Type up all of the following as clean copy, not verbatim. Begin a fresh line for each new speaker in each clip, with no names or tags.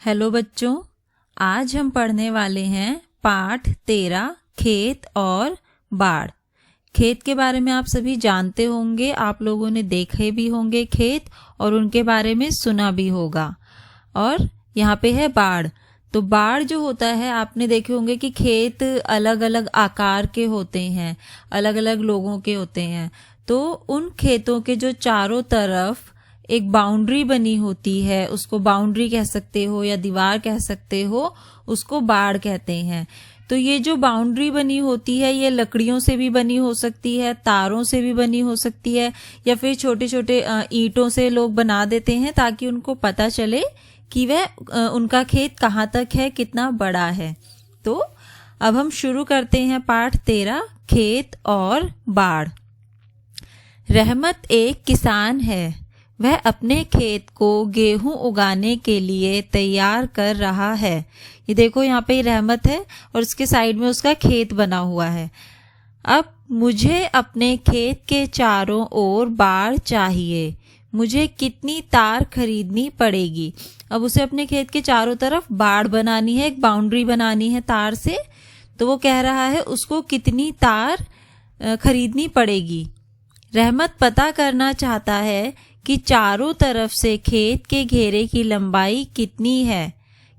Hello बच्चों, आज हम पढ़ने वाले हैं पाठ 13 खेत और बाढ़। खेत के बारे में आप सभी जानते होंगे, आप लोगों ने देखे भी होंगे खेत और उनके बारे में सुना भी होगा। और यहाँ पे है बाढ़। तो बाढ़ जो होता है, आपने देखे होंगे कि खेत अलग अलग आकार के होते हैं, अलग अलग लोगों के होते हैं। तो उन खेतों के जो चारों तरफ एक बाउंड्री बनी होती है, उसको बाउंड्री कह सकते हो या दीवार कह सकते हो, उसको बाड़ कहते हैं। तो ये जो बाउंड्री बनी होती है, ये लकड़ियों से भी बनी हो सकती है, तारों से भी बनी हो सकती है, या फिर छोटे छोटे ईंटों से लोग बना देते हैं ताकि उनको पता चले कि वह उनका खेत कहाँ तक है, कितना बड़ा है। तो अब हम शुरू करते हैं पाठ 13 खेत और बाढ़। रहमत एक किसान है। वह अपने खेत को गेहूं उगाने के लिए तैयार कर रहा है। ये देखो, यहाँ पे रहमत है और उसके साइड में उसका खेत बना हुआ है। अब मुझे अपने खेत के चारों ओर बाड़ चाहिए। मुझे कितनी तार खरीदनी पड़ेगी? अब उसे अपने खेत के चारों तरफ बाड़ बनानी है, एक बाउंड्री बनानी है तार से। तो वो कह रहा है उसको कितनी तार खरीदनी पड़ेगी। रहमत पता करना चाहता है कि चारों तरफ से खेत के घेरे की लंबाई कितनी है।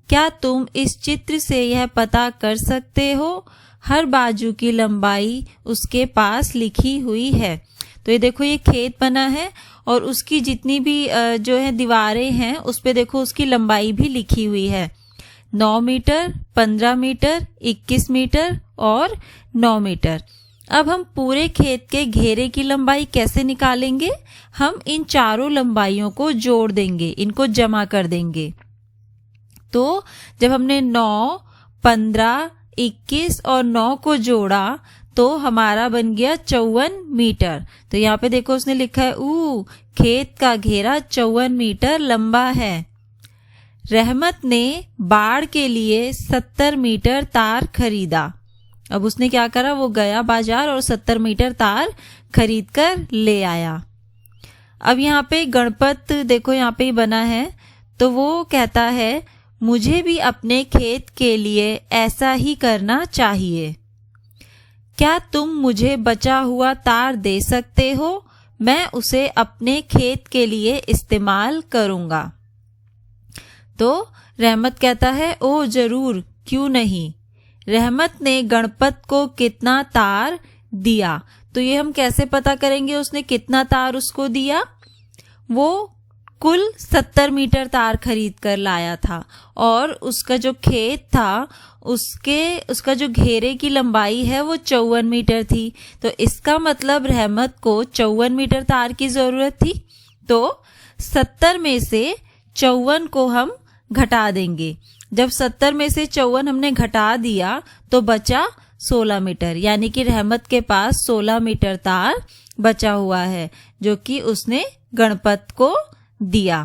क्या तुम इस चित्र से यह पता कर सकते हो? हर बाजू की लंबाई उसके पास लिखी हुई है। तो ये देखो, ये खेत बना है और उसकी जितनी भी जो है दीवारें हैं, उस पे देखो उसकी लंबाई भी लिखी हुई है। 9 मीटर, 15 मीटर, 21 मीटर और 9 मीटर। अब हम पूरे खेत के घेरे की लंबाई कैसे निकालेंगे? हम इन चारों लंबाइयों को जोड़ देंगे, इनको जमा कर देंगे। तो जब हमने 9, 15, 21 और 9 को जोड़ा तो हमारा बन गया 54 मीटर। तो यहाँ पे देखो उसने लिखा है खेत का घेरा 54 मीटर लंबा है। रहमत ने बाड़ के लिए 70 मीटर तार खरीदा। अब उसने क्या करा, वो गया बाजार और 70 मीटर तार खरीद कर ले आया। अब यहाँ पे गणपत देखो यहाँ पे ही बना है। तो वो कहता है मुझे भी अपने खेत के लिए ऐसा ही करना चाहिए। क्या तुम मुझे बचा हुआ तार दे सकते हो? मैं उसे अपने खेत के लिए इस्तेमाल करूंगा। तो रहमत कहता है ओ जरूर, क्यों नहीं। रहमत ने गणपत को कितना तार दिया? तो ये हम कैसे पता करेंगे उसने कितना तार उसको दिया? वो कुल 70 मीटर तार खरीद कर लाया था और उसका जो खेत था उसका जो घेरे की लंबाई है वो 54 मीटर थी। तो इसका मतलब रहमत को 54 मीटर तार की जरूरत थी। तो 70 में से 54 को हम घटा देंगे। जब 70 में से 54 हमने घटा दिया तो बचा 16 मीटर, यानी कि रहमत के पास 16 मीटर तार बचा हुआ है जो कि उसने गणपत को दिया।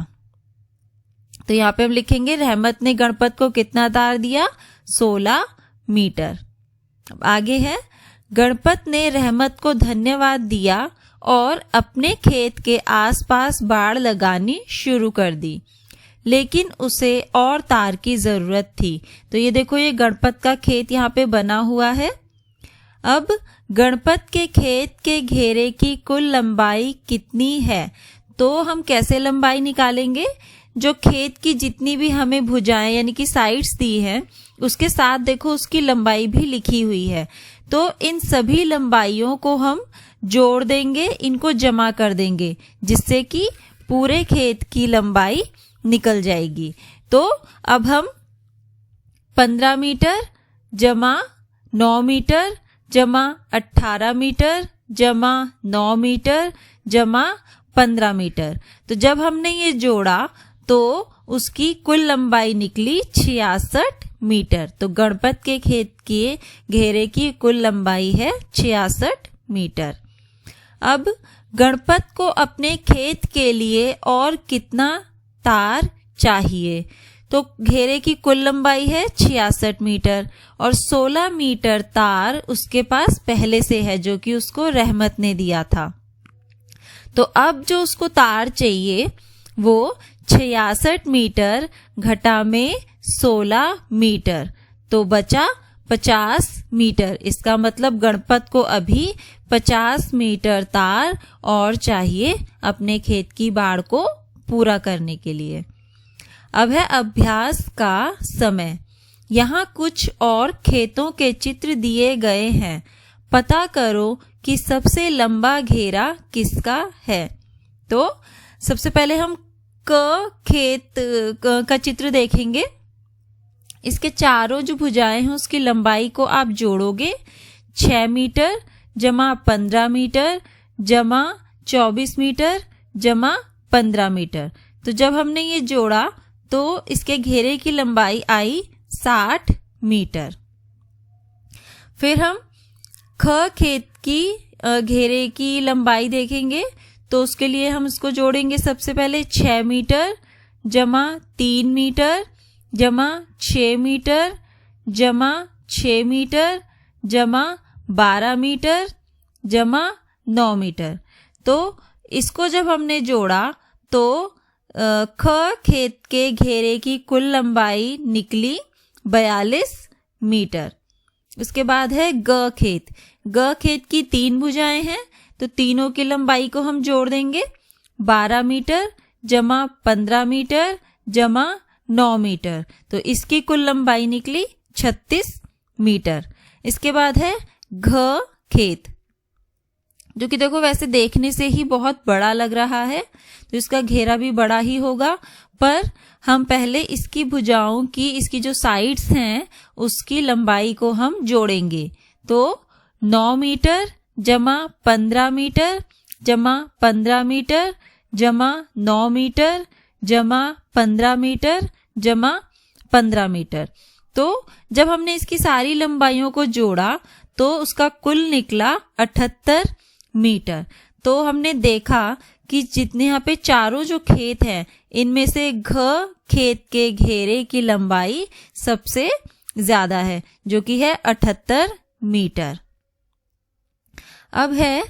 तो यहाँ पे हम लिखेंगे रहमत ने गणपत को कितना तार दिया? 16 मीटर। अब आगे है, गणपत ने रहमत को धन्यवाद दिया और अपने खेत के आसपास बाड़ लगानी शुरू कर दी, लेकिन उसे और तार की जरूरत थी। तो ये देखो, ये गणपत का खेत यहाँ पे बना हुआ है। अब गणपत के खेत के घेरे की कुल लंबाई कितनी है? तो हम कैसे लंबाई निकालेंगे? जो खेत की जितनी भी हमें भुजाएं यानी कि साइड्स दी हैं, उसके साथ देखो उसकी लंबाई भी लिखी हुई है। तो इन सभी लंबाइयों को हम जोड़ देंगे, इनको जमा कर देंगे, जिससे कि पूरे खेत की लंबाई निकल जाएगी। तो अब हम 15 मीटर जमा 9 मीटर जमा 18 मीटर जमा 9 मीटर जमा 15 मीटर। तो जब हमने ये जोड़ा तो उसकी कुल लंबाई निकली 66 मीटर। तो गणपत के खेत के घेरे की कुल लंबाई है 66 मीटर। अब गणपत को अपने खेत के लिए और कितना तार चाहिए? तो घेरे की कुल लंबाई है 66 मीटर और 16 मीटर तार उसके पास पहले से है जो कि उसको रहमत ने दिया था। तो अब जो उसको तार चाहिए वो 66 मीटर घटा में 16 मीटर, तो बचा 50 मीटर। इसका मतलब गणपत को अभी 50 मीटर तार और चाहिए अपने खेत की बाड़ को पूरा करने के लिए। अब है अभ्यास का समय। यहाँ कुछ और खेतों के चित्र दिए गए हैं। पता करो कि सबसे लंबा घेरा किसका है। तो सबसे पहले हम खेत का चित्र देखेंगे। इसके चारों जो भुजाएं हैं उसकी लंबाई को आप जोड़ोगे। 6 मीटर जमा 15 मीटर जमा 24 मीटर जमा 15 मीटर। तो जब हमने ये जोड़ा तो इसके घेरे की लंबाई आई 60 मीटर। फिर हम खेत की घेरे की लंबाई देखेंगे। तो उसके लिए हम इसको जोड़ेंगे। सबसे पहले 6 मीटर जमा 3 मीटर जमा 6 मीटर जमा 6 मीटर जमा 12 मीटर जमा 9 मीटर। तो इसको जब हमने जोड़ा तो खेत के घेरे की कुल लंबाई निकली 42 मीटर। उसके बाद है खेत की 3 भुजाएं हैं, तो तीनों की लंबाई को हम जोड़ देंगे। 12 मीटर जमा 15 मीटर जमा 9 मीटर, तो इसकी कुल लंबाई निकली 36 मीटर। इसके बाद है खेत, जो कि देखो वैसे देखने से ही बहुत बड़ा लग रहा है, तो इसका घेरा भी बड़ा ही होगा। पर हम पहले इसकी भुजाओं की, इसकी जो साइड्स हैं उसकी लंबाई को हम जोड़ेंगे। तो 9 मीटर जमा 15 मीटर जमा 15 मीटर जमा 9 मीटर जमा 15 मीटर जमा 15 मीटर। तो जब हमने इसकी सारी लंबाइयों को जोड़ा तो उसका कुल निकला 78 मीटर। तो हमने देखा कि जितने यहाँ पे चारों जो खेत हैं इनमें से खेत के घेरे की लंबाई सबसे ज्यादा है, जो कि है 78 मीटर। अब है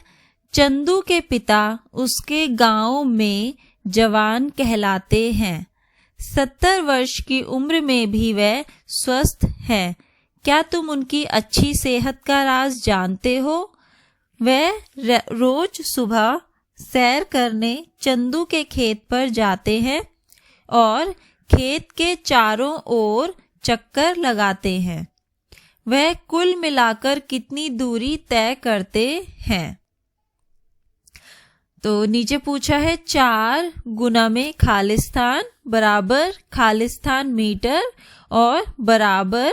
चंदू के पिता उसके गांव में जवान कहलाते हैं। 70 वर्ष की उम्र में भी वह स्वस्थ हैं। क्या तुम उनकी अच्छी सेहत का राज जानते हो? वह रोज सुबह सैर करने चंदू के खेत पर जाते हैं और खेत के चारों ओर चक्कर लगाते हैं। वह कुल मिलाकर कितनी दूरी तय करते हैं? तो नीचे पूछा है 4 गुना में खालिस्तान बराबर खालिस्तान मीटर और बराबर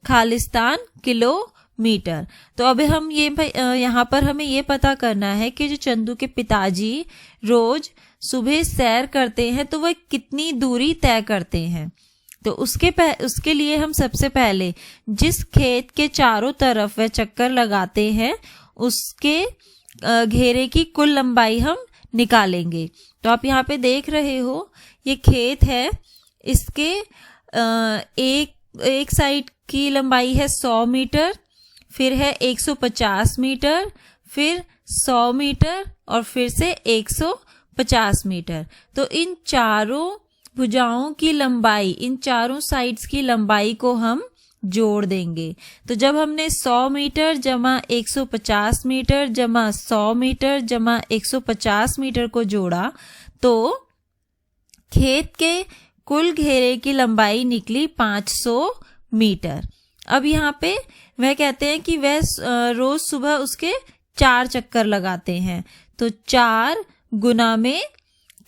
खालिस्तान किलोमीटर। तो अभी हम ये यहाँ पर हमें ये पता करना है कि जो चंदू के पिताजी रोज सुबह सैर करते हैं तो वह कितनी दूरी तय करते हैं। तो उसके लिए हम सबसे पहले जिस खेत के चारों तरफ वह चक्कर लगाते हैं उसके घेरे की कुल लंबाई हम निकालेंगे। तो आप यहाँ पे देख रहे हो ये खेत है, इसके एक साइड की लंबाई है 100 मीटर, फिर है 150 मीटर, फिर 100 मीटर और फिर से 150 मीटर। तो इन चारों भुजाओं की लंबाई, इन चारों साइड्स की लंबाई को हम जोड़ देंगे। तो जब हमने 100 मीटर जमा 150 मीटर जमा 100 मीटर जमा 150 मीटर को जोड़ा तो खेत के कुल घेरे की लंबाई निकली 500 मीटर। अब यहाँ पे वह कहते हैं कि वह रोज सुबह उसके 4 चक्कर लगाते हैं। तो 4 गुना में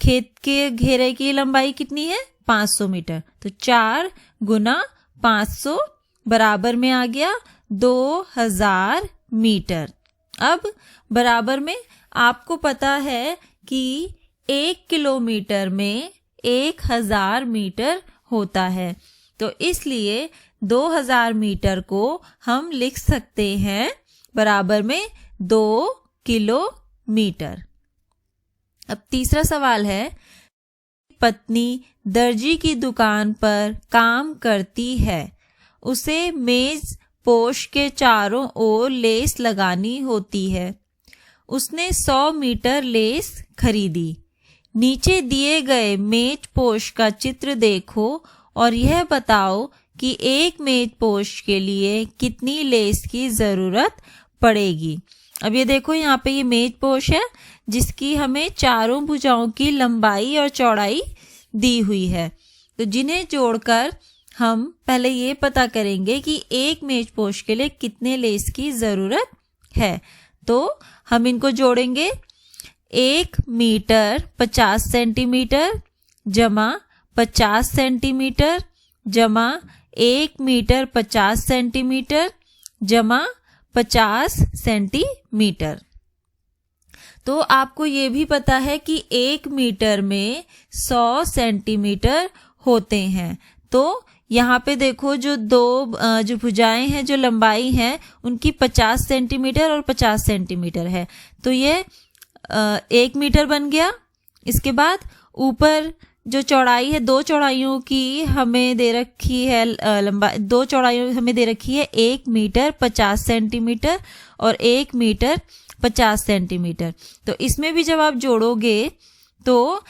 खेत के घेरे की लंबाई कितनी है 500 मीटर। तो 4 गुना 500 बराबर में आ गया 2000 मीटर। अब बराबर में आपको पता है कि 1 किलोमीटर में 1000 मीटर होता है, तो इसलिए 2000 मीटर को हम लिख सकते हैं बराबर में 2 किलोमीटर। अब तीसरा सवाल है, पत्नी दर्जी की दुकान पर काम करती है। उसे मेज पोश के चारों ओर लेस लगानी होती है। उसने 100 मीटर लेस खरीदी। नीचे दिए गए मेज पोश का चित्र देखो और यह बताओ कि एक मेजपोश के लिए कितनी लेस की जरूरत पड़ेगी। अब ये देखो यहाँ पे ये मेजपोश है जिसकी हमें चारों भुजाओं की लंबाई और चौड़ाई दी हुई है। तो जिन्हें जोड़कर हम पहले ये पता करेंगे कि एक मेजपोश के लिए कितने लेस की जरूरत है। तो हम इनको जोड़ेंगे। 1 मीटर 50 सेंटीमीटर जमा 50 सेंटीमीटर जमा 1 मीटर 50 सेंटीमीटर जमा 50 सेंटीमीटर। तो आपको ये भी पता है कि 1 मीटर में 100 सेंटीमीटर होते हैं। तो यहाँ पे देखो जो जो भुजाएं हैं, जो लंबाई है उनकी 50 सेंटीमीटर और 50 सेंटीमीटर है। तो ये 1 मीटर बन गया। इसके बाद ऊपर जो चौड़ाई है, 2 चौड़ाइयों की हमें दे रखी है लंबाई, 2 चौड़ाइयों हमें दे रखी है 1 मीटर 50 सेंटीमीटर और 1 मीटर 50 सेंटीमीटर। तो इसमें भी जब आप जोड़ोगे तो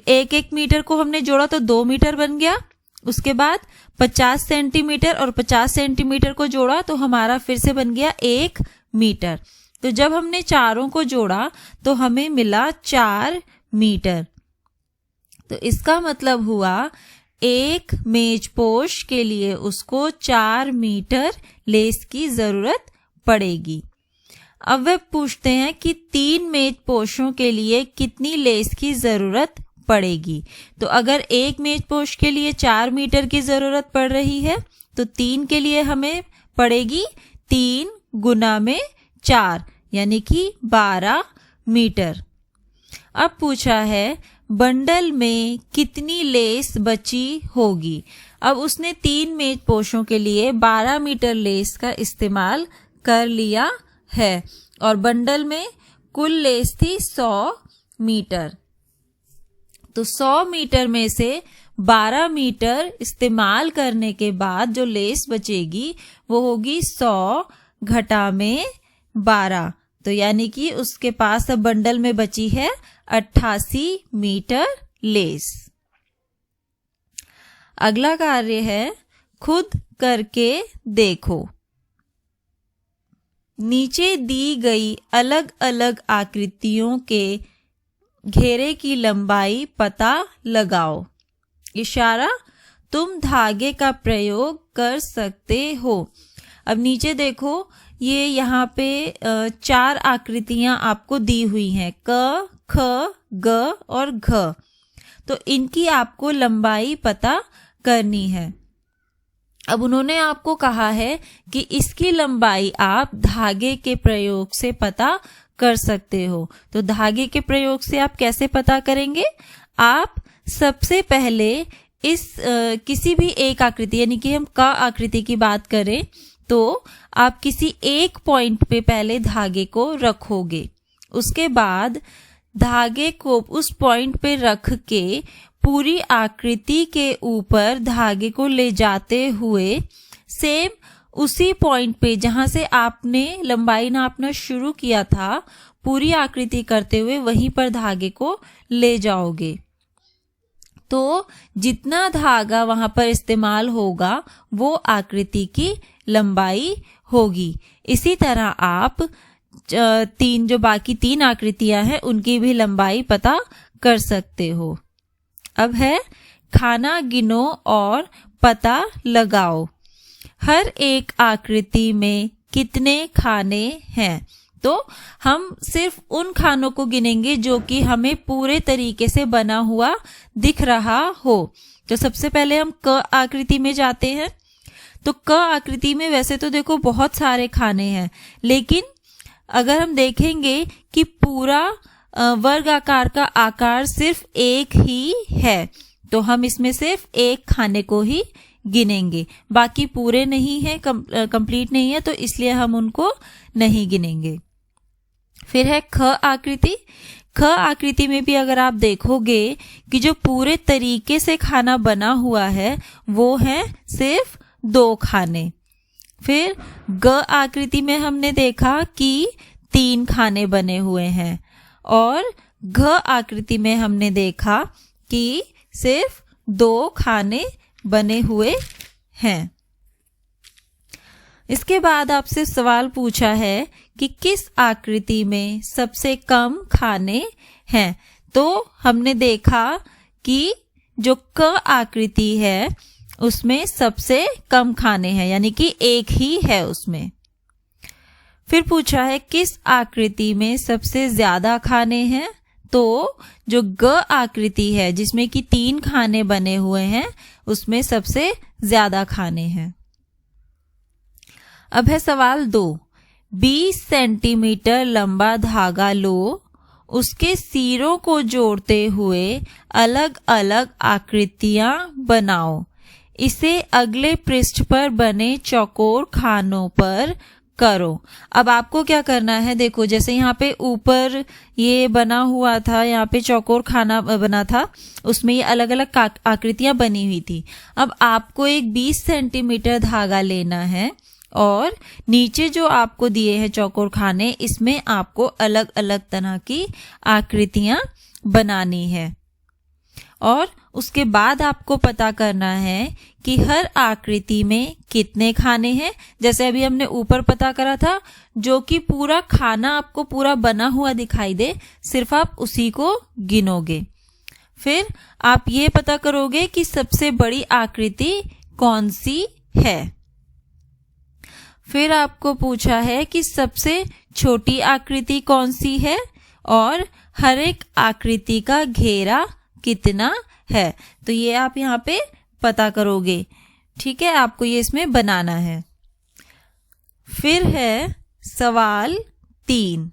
1 मीटर को हमने जोड़ा तो 2 मीटर बन गया। उसके बाद 50 सेंटीमीटर और 50 सेंटीमीटर को जोड़ा तो हमारा फिर से बन गया 1 मीटर। तो जब हमने चारों को जोड़ा तो हमें मिला 4 मीटर। तो इसका मतलब हुआ एक मेजपोश के लिए उसको 4 मीटर लेस की जरूरत पड़ेगी। अब वे पूछते हैं कि 3 मेजपोशों के लिए कितनी लेस की जरूरत पड़ेगी। तो अगर एक मेजपोश के लिए 4 मीटर की जरूरत पड़ रही है तो 3 के लिए हमें पड़ेगी 3 गुना में 4 यानी कि 12 मीटर। अब पूछा है बंडल में कितनी लेस बची होगी। अब उसने 3 मेजपोशों के लिए 12 मीटर लेस का इस्तेमाल कर लिया है और बंडल में कुल लेस थी 100 मीटर। तो 100 मीटर में से 12 मीटर इस्तेमाल करने के बाद जो लेस बचेगी वो होगी 100 घटा में 12। तो यानी कि उसके पास अब बंडल में बची है 88 मीटर लेस। अगला कार्य है खुद करके देखो। नीचे दी गई अलग अलग आकृतियों के घेरे की लंबाई पता लगाओ। इशारा तुम धागे का प्रयोग कर सकते हो। अब नीचे देखो ये यहाँ पे 4 आकृतियां आपको दी हुई हैं, क, ख, ग और घ। तो इनकी आपको लंबाई पता करनी है। अब उन्होंने आपको कहा है कि इसकी लंबाई आप धागे के प्रयोग से पता कर सकते हो। तो धागे के प्रयोग से आप कैसे पता करेंगे? आप सबसे पहले इस किसी भी एक आकृति यानी कि हम क आकृति की बात करें तो आप किसी एक पॉइंट पे पहले धागे को रखोगे। उसके बाद धागे को उस पॉइंट पे रख के पूरी आकृति के ऊपर धागे को ले जाते हुए सेम उसी पॉइंट पे जहां से आपने लंबाई नापना शुरू किया था, पूरी आकृति करते हुए वहीं पर धागे को ले जाओगे। तो जितना धागा वहां पर इस्तेमाल होगा वो आकृति की लंबाई होगी। इसी तरह आप जो बाकी 3 आकृतियां हैं उनकी भी लंबाई पता कर सकते हो। अब है खाना गिनो और पता लगाओ। हर एक आकृति में कितने खाने हैं? तो हम सिर्फ उन खानों को गिनेंगे जो कि हमें पूरे तरीके से बना हुआ दिख रहा हो। तो सबसे पहले हम क आकृति में जाते हैं। तो क आकृति में वैसे तो देखो बहुत सारे खाने हैं, लेकिन अगर हम देखेंगे कि पूरा वर्ग आकार का आकार सिर्फ एक ही है तो हम इसमें सिर्फ एक खाने को ही गिनेंगे, बाकी पूरे नहीं है, कंप्लीट नहीं है, तो इसलिए हम उनको नहीं गिनेंगे। फिर है ख आकृति। ख आकृति में भी अगर आप देखोगे कि जो पूरे तरीके से खाना बना हुआ है वो है सिर्फ 2 खाने। फिर ग आकृति में हमने देखा कि 3 खाने बने हुए हैं और घ आकृति में हमने देखा कि सिर्फ 2 खाने बने हुए हैं। इसके बाद आपसे सवाल पूछा है कि किस आकृति में सबसे कम खाने हैं। तो हमने देखा कि जो क आकृति है उसमें सबसे कम खाने हैं, यानी कि एक ही है उसमें। फिर पूछा है किस आकृति में सबसे ज्यादा खाने हैं। तो जो ग आकृति है जिसमें कि 3 खाने बने हुए हैं उसमें सबसे ज्यादा खाने हैं। अब है सवाल 2। 20 सेंटीमीटर लंबा धागा लो, उसके सिरों को जोड़ते हुए अलग अलग आकृतियां बनाओ। इसे अगले पृष्ठ पर बने चौकोर खानों पर करो। अब आपको क्या करना है, देखो जैसे यहाँ पे ऊपर ये बना हुआ था, यहाँ पे चौकोर खाना बना था, उसमें ये अलग अलग आकृतियां बनी हुई थी। अब आपको एक 20 सेंटीमीटर धागा लेना है और नीचे जो आपको दिए हैं चौकोर खाने, इसमें आपको अलग अलग तरह की आकृतियां बनानी है। और उसके बाद आपको पता करना है कि हर आकृति में कितने खाने हैं। जैसे अभी हमने ऊपर पता करा था, जो कि पूरा खाना आपको पूरा बना हुआ दिखाई दे, सिर्फ आप उसी को गिनोगे। फिर आप ये पता करोगे कि सबसे बड़ी आकृति कौन सी है। फिर आपको पूछा है कि सबसे छोटी आकृति कौन सी है और हर एक आकृति का घेरा कितना है। तो ये आप यहाँ पे पता करोगे, ठीक है, आपको ये इसमें बनाना है। फिर है सवाल 3।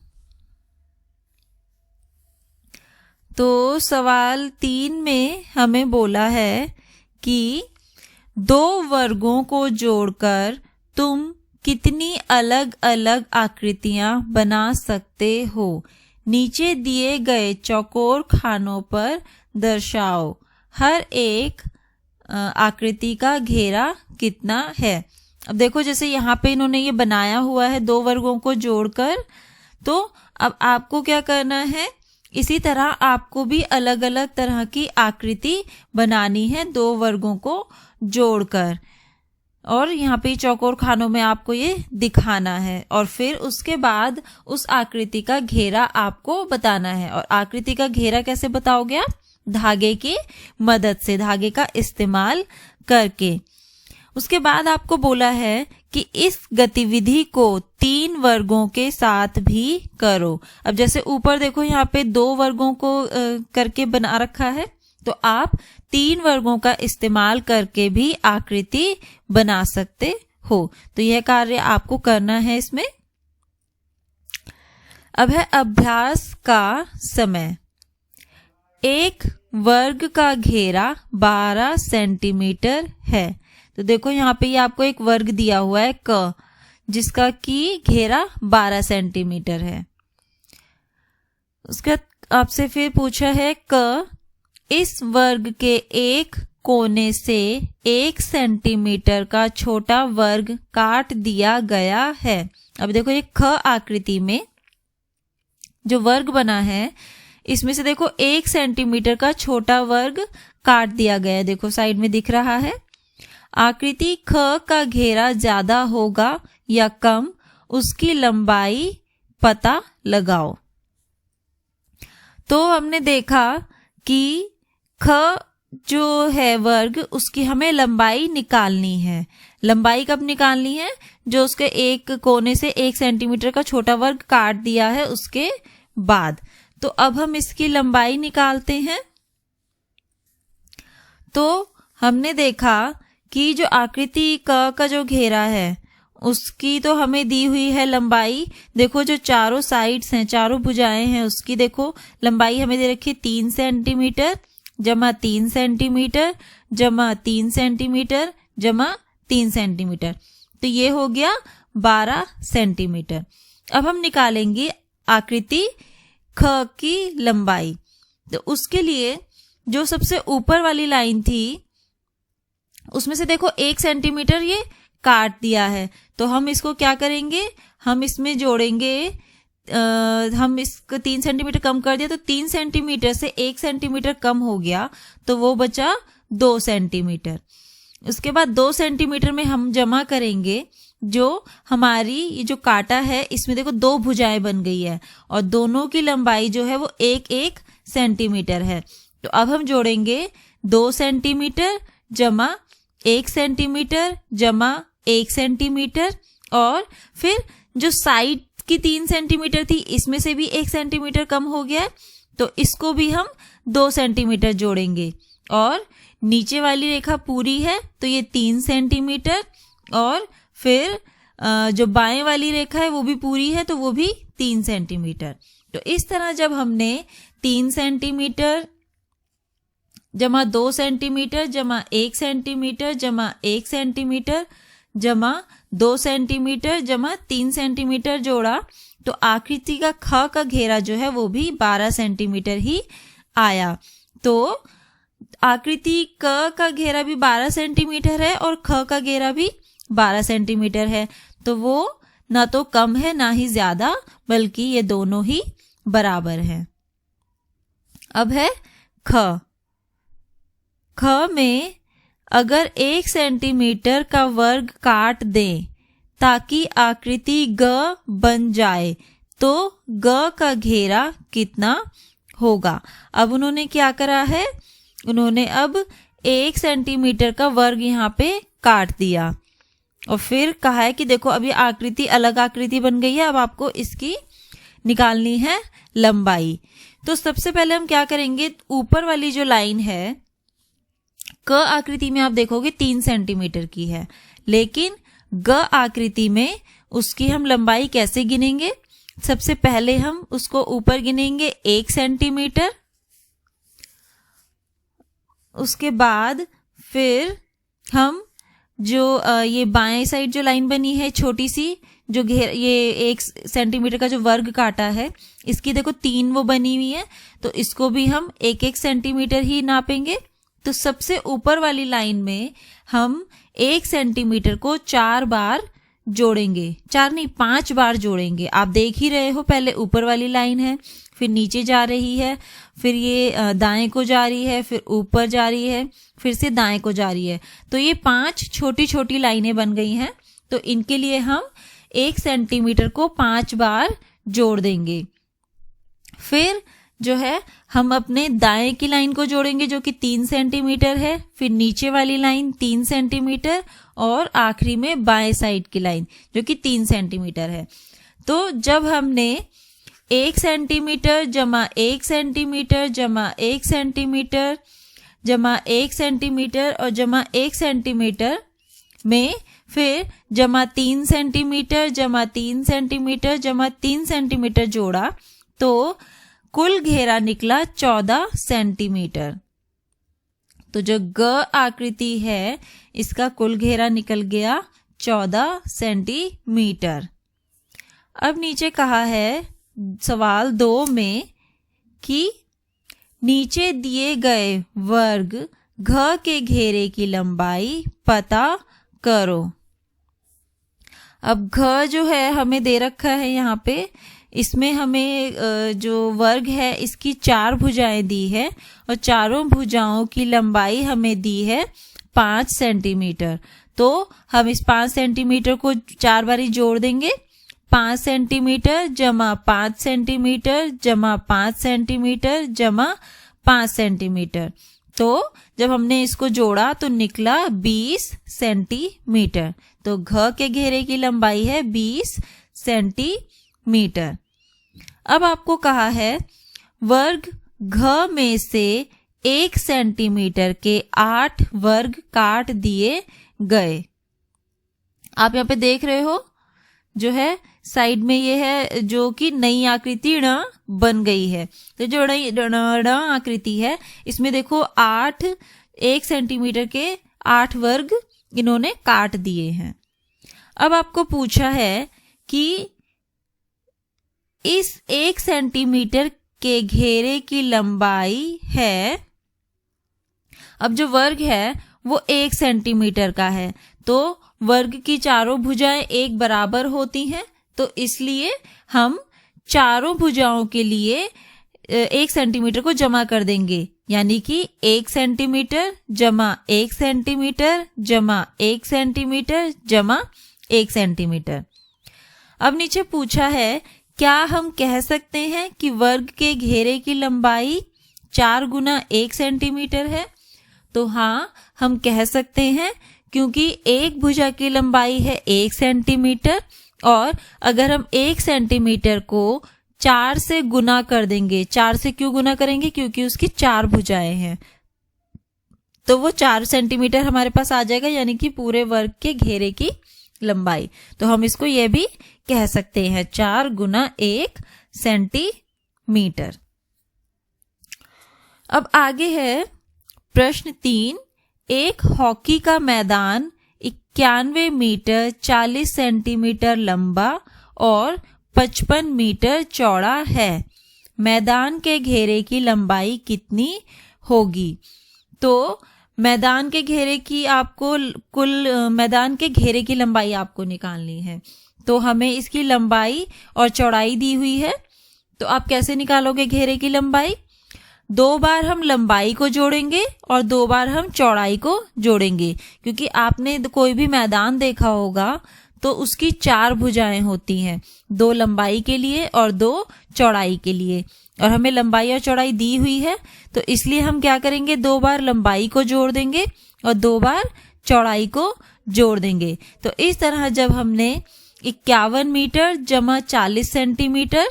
तो सवाल 3 में हमें बोला है कि 2 वर्गों को जोड़कर तुम कितनी अलग अलग आकृतियां बना सकते हो। नीचे दिए गए चौकोर खानों पर दर्शाओ हर एक आकृति का घेरा कितना है। अब देखो जैसे यहाँ पे इन्होंने ये बनाया हुआ है 2 वर्गों को जोड़कर, तो अब आपको क्या करना है, इसी तरह आपको भी अलग अलग तरह की आकृति बनानी है 2 वर्गों को जोड़कर, और यहाँ पे चौकोर खानों में आपको ये दिखाना है। और फिर उसके बाद उस आकृति का घेरा आपको बताना है। और आकृति का घेरा कैसे बताओगे आप? धागे की मदद से, धागे का इस्तेमाल करके। उसके बाद आपको बोला है कि इस गतिविधि को 3 वर्गों के साथ भी करो। अब जैसे ऊपर देखो यहाँ पे 2 वर्गों को करके बना रखा है, तो आप 3 वर्गों का इस्तेमाल करके भी आकृति बना सकते हो। तो यह कार्य आपको करना है इसमें। अब है अभ्यास का समय। एक वर्ग का घेरा 12 सेंटीमीटर है। तो देखो यहाँ पे ये आपको एक वर्ग दिया हुआ है क, जिसका की घेरा 12 सेंटीमीटर है। उसके आपसे फिर पूछा है क, इस वर्ग के एक कोने से 1 सेंटीमीटर का छोटा वर्ग काट दिया गया है। अब देखो ये ख आकृति में जो वर्ग बना है, इसमें से देखो 1 सेंटीमीटर का छोटा वर्ग काट दिया गया है, देखो साइड में दिख रहा है। आकृति ख का घेरा ज्यादा होगा या कम, उसकी लंबाई पता लगाओ। तो हमने देखा कि ख जो है वर्ग, उसकी हमें लंबाई निकालनी है। लंबाई कब निकालनी है? जो उसके एक कोने से 1 सेंटीमीटर का छोटा वर्ग काट दिया है उसके बाद। तो अब हम इसकी लंबाई निकालते हैं। तो हमने देखा कि जो आकृति क का जो घेरा है उसकी तो हमें दी हुई है लंबाई। देखो जो चारों साइड्स हैं, चारों भुजाएं हैं, उसकी देखो लंबाई हमें दे रखी 3 सेंटीमीटर जमा 3 सेंटीमीटर जमा 3 सेंटीमीटर जमा 3 सेंटीमीटर। तो ये हो गया 12 सेंटीमीटर। अब हम निकालेंगे आकृति ख की लंबाई। तो उसके लिए जो सबसे ऊपर वाली लाइन थी उसमें से देखो 1 सेंटीमीटर ये काट दिया है। तो हम इसको क्या करेंगे, हम इसमें जोड़ेंगे, हम इसको 3 सेंटीमीटर कम कर दिया, तो 3 सेंटीमीटर से 1 सेंटीमीटर कम हो गया, तो वो बचा 2 सेंटीमीटर। उसके बाद 2 सेंटीमीटर में हम जमा करेंगे जो हमारी ये जो काटा है, इसमें देखो 2 भुजाएं बन गई है और दोनों की लंबाई जो है वो 1-1 सेंटीमीटर है। तो अब हम जोड़ेंगे 2 सेंटीमीटर जमा 1 सेंटीमीटर जमा 1 सेंटीमीटर, और फिर जो साइड की 3 सेंटीमीटर थी इसमें से भी 1 सेंटीमीटर कम हो गया है, तो इसको भी हम 2 सेंटीमीटर जोड़ेंगे। और नीचे वाली रेखा पूरी है तो ये 3 सेंटीमीटर, और फिर जो बाएं वाली रेखा है वो भी पूरी है तो वो भी 3 सेंटीमीटर। तो इस तरह जब हमने 3 सेंटीमीटर जमा 2 सेंटीमीटर जमा 1 सेंटीमीटर जमा 1 सेंटीमीटर जमा 2 सेंटीमीटर जमा 3 सेंटीमीटर जोड़ा, तो आकृति का ख का घेरा जो है वो भी 12 सेंटीमीटर ही आया। तो आकृति क का घेरा भी 12 सेंटीमीटर है और ख का घेरा भी 12 सेंटीमीटर है, तो वो ना तो कम है ना ही ज्यादा, बल्कि ये दोनों ही बराबर हैं। अब है ख। ख में अगर 1 सेंटीमीटर का वर्ग काट दें ताकि आकृति ग बन जाए तो ग का घेरा कितना होगा। अब उन्होंने क्या करा है, उन्होंने अब 1 सेंटीमीटर का वर्ग यहाँ पे काट दिया और फिर कहा है कि देखो अभी आकृति अलग आकृति बन गई है, अब आपको इसकी निकालनी है लंबाई। तो सबसे पहले हम क्या करेंगे, ऊपर वाली जो लाइन है क आकृति में आप देखोगे 3 सेंटीमीटर की है, लेकिन ग आकृति में उसकी हम लंबाई कैसे गिनेंगे। सबसे पहले हम उसको ऊपर गिनेंगे 1 सेंटीमीटर, उसके बाद फिर हम जो ये बाएं साइड जो लाइन बनी है छोटी सी, जो ये 1 सेंटीमीटर का जो वर्ग काटा है, इसकी देखो 3 वो बनी हुई है, तो इसको भी हम 1-1 सेंटीमीटर ही नापेंगे। तो सबसे ऊपर वाली लाइन में हम 1 सेंटीमीटर को 4 बार जोड़ेंगे, 4 नहीं 5 बार जोड़ेंगे। आप देख ही रहे हो, पहले ऊपर वाली लाइन है, फिर नीचे जा रही है, फिर ये दाएं को जा रही है, फिर ऊपर जा रही है, फिर से दाएं को जा रही है। तो ये 5 छोटी छोटी लाइनें बन गई हैं, तो इनके लिए हम 1 सेंटीमीटर को 5 बार जोड़ देंगे। फिर जो है हम अपने दाएं की लाइन को जोड़ेंगे जो कि 3 सेंटीमीटर है, फिर नीचे वाली लाइन 3 सेंटीमीटर और आखिरी में बाएं साइड की लाइन जो कि 3 सेंटीमीटर है। तो जब हमने 1 सेंटीमीटर जमा 1 सेंटीमीटर जमा 1 सेंटीमीटर जमा 1 सेंटीमीटर और जमा 1 सेंटीमीटर में फिर जमा 3 सेंटीमीटर जमा 3 सेंटीमीटर जमा 3 सेंटीमीटर जोड़ा, तो कुल घेरा निकला 14 सेंटीमीटर। तो जो ग आकृति है इसका कुल घेरा निकल गया 14 सेंटीमीटर। अब नीचे कहा है सवाल 2 में कि नीचे दिए गए वर्ग घ के घेरे की लंबाई पता करो। अब घ जो है हमें दे रखा है यहाँ पे, इसमें हमें जो वर्ग है इसकी 4 भुजाएं दी है और चारों भुजाओं की लंबाई हमें दी है 5 सेंटीमीटर। तो हम इस 5 सेंटीमीटर को 4 बारी जोड़ देंगे, 5 सेंटीमीटर जमा 5 सेंटीमीटर जमा 5 सेंटीमीटर जमा 5 सेंटीमीटर। तो जब हमने इसको जोड़ा तो निकला 20 सेंटीमीटर। तो घ के घेरे की लंबाई है 20 सेंटीमीटर। अब आपको कहा है वर्ग घ में से 1 सेंटीमीटर के 8 वर्ग काट दिए गए। आप यहाँ पे देख रहे हो जो है साइड में ये है जो कि नई आकृति ण बन गई है। तो जो ण आकृति है इसमें देखो 1 सेंटीमीटर के 8 वर्ग इन्होंने काट दिए हैं। अब आपको पूछा है कि इस 1 सेंटीमीटर के घेरे की लंबाई है, अब जो वर्ग है वो 1 सेंटीमीटर का है, तो वर्ग की चारों भुजाएं एक बराबर होती हैं, तो इसलिए हम चारों भुजाओं के लिए 1 सेंटीमीटर को जमा कर देंगे, यानी कि 1 सेंटीमीटर जमा 1 सेंटीमीटर जमा 1 सेंटीमीटर जमा 1 सेंटीमीटर। अब नीचे पूछा है, क्या हम कह सकते हैं कि वर्ग के घेरे की लंबाई 4 गुना 1 सेंटीमीटर है? तो हाँ, हम कह सकते हैं, क्योंकि एक भुजा की लंबाई है 1 सेंटीमीटर और अगर हम 1 सेंटीमीटर को 4 से गुना कर देंगे, 4 से क्यों गुना करेंगे? क्योंकि उसकी 4 भुजाएं हैं, तो वो 4 सेंटीमीटर हमारे पास आ जाएगा, यानी कि पूरे वर्ग के घेरे की लंबाई। तो हम इसको ये भी कह सकते हैं 4 गुना 1 सेंटीमीटर। अब आगे है प्रश्न 3। एक हॉकी का मैदान 91 मीटर 40 सेंटीमीटर लंबा और 55 मीटर चौड़ा है। मैदान के घेरे की लंबाई कितनी होगी? तो मैदान के घेरे की आपको मैदान के घेरे की लंबाई आपको निकालनी है। तो हमें इसकी लंबाई और चौड़ाई दी हुई है, तो आप कैसे निकालोगे घेरे की लंबाई? 2 बार हम लंबाई को जोड़ेंगे और 2 बार हम चौड़ाई को जोड़ेंगे, क्योंकि आपने कोई भी मैदान देखा होगा तो उसकी 4 भुजाएं होती हैं, 2 लंबाई के लिए और 2 चौड़ाई के लिए, और हमें लंबाई और चौड़ाई दी हुई है, तो इसलिए हम क्या करेंगे, 2 बार लंबाई को जोड़ देंगे और 2 बार चौड़ाई को जोड़ देंगे। तो इस तरह जब हमने 51 मीटर जमा 40 सेंटीमीटर,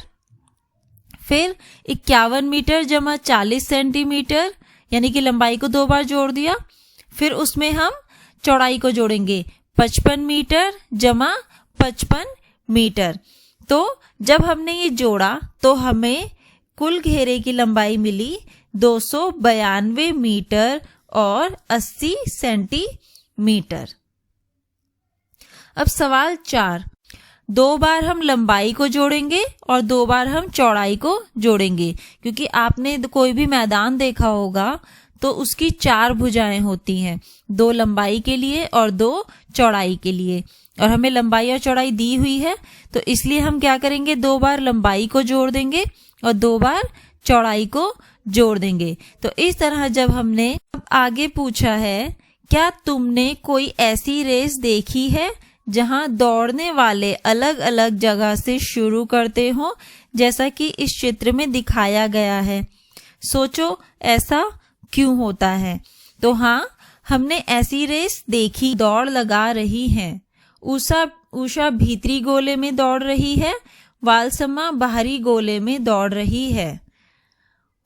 फिर 51 मीटर जमा 40 सेंटीमीटर, यानी कि लंबाई को 2 बार जोड़ दिया, फिर उसमें हम चौड़ाई को जोड़ेंगे 55 मीटर जमा 55 मीटर। तो जब हमने ये जोड़ा तो हमें कुल घेरे की लंबाई मिली 292 मीटर और 80 सेंटीमीटर। अब सवाल 4। 2 बार हम लंबाई को जोड़ेंगे और 2 बार हम चौड़ाई को जोड़ेंगे, क्योंकि आपने कोई भी मैदान देखा होगा तो उसकी 4 भुजाएं होती हैं, 2 लंबाई के लिए और 2 चौड़ाई के लिए, और हमें लंबाई और चौड़ाई दी हुई है, तो इसलिए हम क्या करेंगे, 2 बार लंबाई को जोड़ देंगे और 2 बार चौड़ाई को जोड़ देंगे। तो इस तरह जब हमने आगे पूछा है, क्या तुमने कोई ऐसी रेस देखी है जहां दौड़ने वाले अलग अलग जगह से शुरू करते हो, जैसा कि इस चित्र में दिखाया गया है? सोचो ऐसा क्यों होता है? तो हाँ, हमने ऐसी रेस देखी। दौड़ लगा रही हैं। उषा भीतरी गोले में दौड़ रही है, वालसमा बाहरी गोले में दौड़ रही है।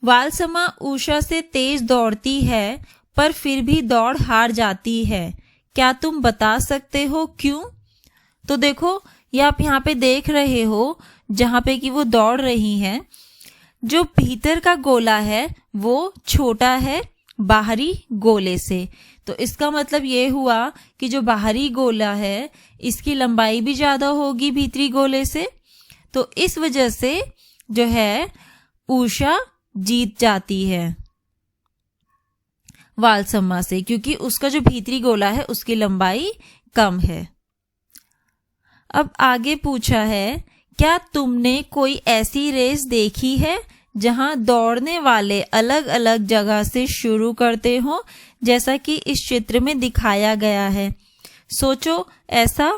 वालसमा उषा से तेज दौड़ती है, पर फिर भी दौड़ हार जाती है। क्या तुम बता सकते हो क्यों? तो देखो, ये आप यहाँ पे देख रहे हो, जहाँ पे कि वो दौड़ रही हैं, जो भीतर का गोला है वो छोटा है बाहरी गोले से। तो इसका मतलब ये हुआ कि जो बाहरी गोला है इसकी लंबाई भी ज्यादा होगी भीतरी गोले से, तो इस वजह से जो है उषा जीत जाती है वालसम्मा से, क्योंकि उसका जो भीतरी गोला है उसकी लंबाई कम है। अब आगे पूछा है, क्या तुमने कोई ऐसी रेस देखी है जहां दौड़ने वाले अलग अलग जगह से शुरू करते हो, जैसा कि इस चित्र में दिखाया गया है? सोचो ऐसा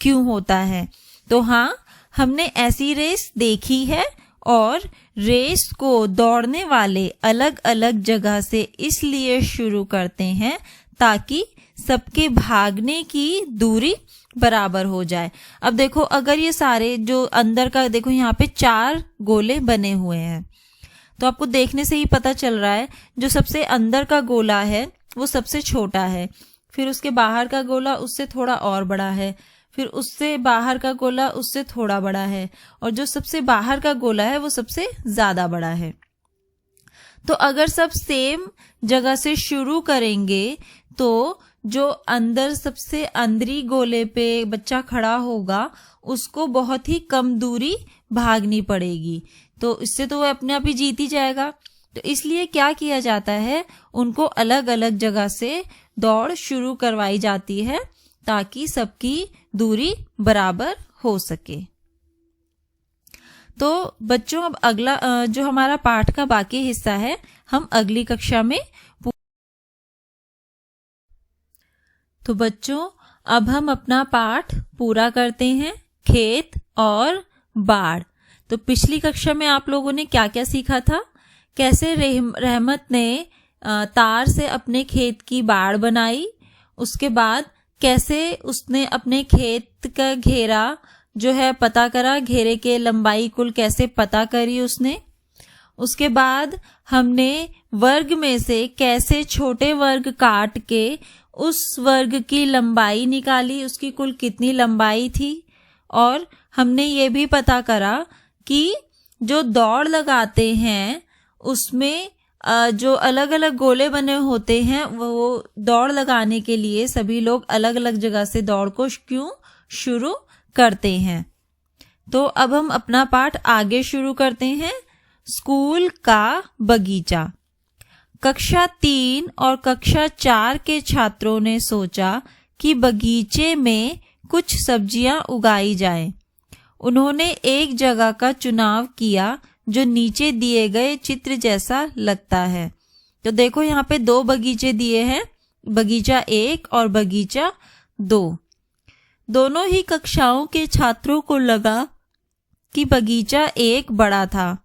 क्यों होता है? तो हाँ, हमने ऐसी रेस देखी है, और रेस को दौड़ने वाले अलग अलग जगह से इसलिए शुरू करते हैं ताकि सबके भागने की दूरी बराबर हो जाए। अब देखो, अगर ये सारे जो अंदर का देखो, यहाँ पे 4 गोले बने हुए हैं, तो आपको देखने से ही पता चल रहा है जो सबसे अंदर का गोला है वो सबसे छोटा है, फिर उसके बाहर का गोला उससे थोड़ा और बड़ा है, फिर उससे बाहर का गोला उससे थोड़ा बड़ा है, और जो सबसे बाहर का गोला है वो सबसे ज्यादा बड़ा है। तो अगर सब सेम जगह से शुरू करेंगे तो जो अंदर सबसे अंदरी गोले पे बच्चा खड़ा होगा उसको बहुत ही कम दूरी भागनी पड़ेगी, तो इससे तो वो अपने आप ही जीत ही जाएगा। तो इसलिए क्या किया जाता है, उनको अलग अलग जगह से दौड़ शुरू करवाई जाती है ताकि सबकी दूरी बराबर हो सके। तो बच्चों अब अगला जो हमारा पाठ का बाकी हिस्सा है हम अगली कक्षा में। तो बच्चों अब हम अपना पाठ पूरा करते हैं, खेत और बाढ़। तो पिछली कक्षा में आप लोगों ने क्या क्या सीखा था? कैसे रहमत ने तार से अपने खेत की बाड़ बनाई, उसके बाद कैसे उसने अपने खेत का घेरा जो है पता करा, घेरे के लंबाई कुल कैसे पता करी उसने। उसके बाद हमने वर्ग में से कैसे छोटे वर्ग काट के उस वर्ग की लंबाई निकाली, उसकी कुल कितनी लंबाई थी। और हमने ये भी पता करा कि जो दौड़ लगाते हैं उसमें जो अलग अलग गोले बने होते हैं वो दौड़ लगाने के लिए सभी लोग अलग अलग जगह से दौड़ को क्यों शुरू करते हैं। तो अब हम अपना पाठ आगे शुरू करते हैं। स्कूल का बगीचा। कक्षा 3 और कक्षा 4 के छात्रों ने सोचा कि बगीचे में कुछ सब्जियां उगाई जाएं। उन्होंने एक जगह का चुनाव किया जो नीचे दिए गए चित्र जैसा लगता है। तो देखो यहाँ पे 2 बगीचे दिए हैं, बगीचा 1 और बगीचा 2। दोनों ही कक्षाओं के छात्रों को लगा कि बगीचा 1 बड़ा था,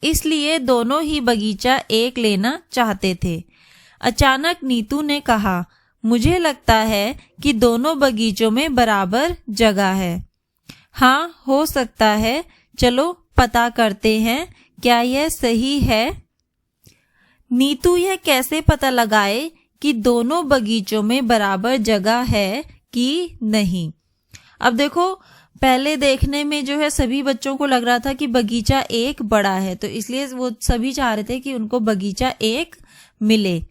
इसलिए दोनों ही बगीचा 1 लेना चाहते थे। अचानक नीतू ने कहा, मुझे लगता है कि दोनों बगीचों में बराबर जगह है। हाँ, हो सकता है, चलो पता करते हैं, क्या यह सही है? नीतू यह कैसे पता लगाए कि दोनों बगीचों में बराबर जगह है कि नहीं? अब देखो, पहले देखने में जो है सभी बच्चों को लग रहा था कि बगीचा 1 बड़ा है, तो इसलिए वो सभी चाह रहे थे कि उनको बगीचा 1 मिले।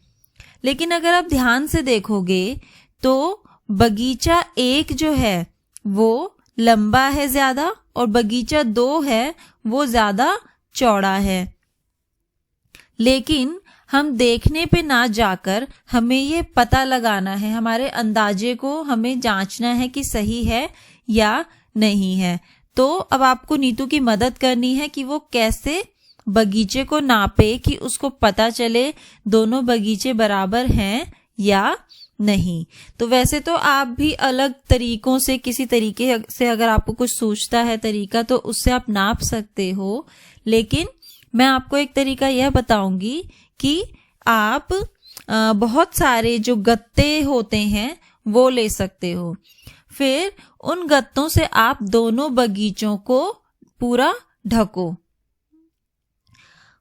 लेकिन अगर आप ध्यान से देखोगे तो बगीचा 1 जो है वो लंबा है ज्यादा और बगीचा 2 है वो ज्यादा चौड़ा है। लेकिन हम देखने पे ना जाकर हमें ये पता लगाना है, हमारे अंदाजे को हमें जांचना है कि सही है या नहीं है। तो अब आपको नीतू की मदद करनी है कि वो कैसे बगीचे को नापे कि उसको पता चले दोनों बगीचे बराबर हैं या नहीं। तो वैसे तो आप भी अलग तरीकों से, किसी तरीके से अगर आपको कुछ सूझता है तरीका तो उससे आप नाप सकते हो। लेकिन मैं आपको एक तरीका यह बताऊंगी कि आप बहुत सारे जो गत्ते होते हैं वो ले सकते हो। फिर उन गत्तों से आप दोनों बगीचों को पूरा ढको।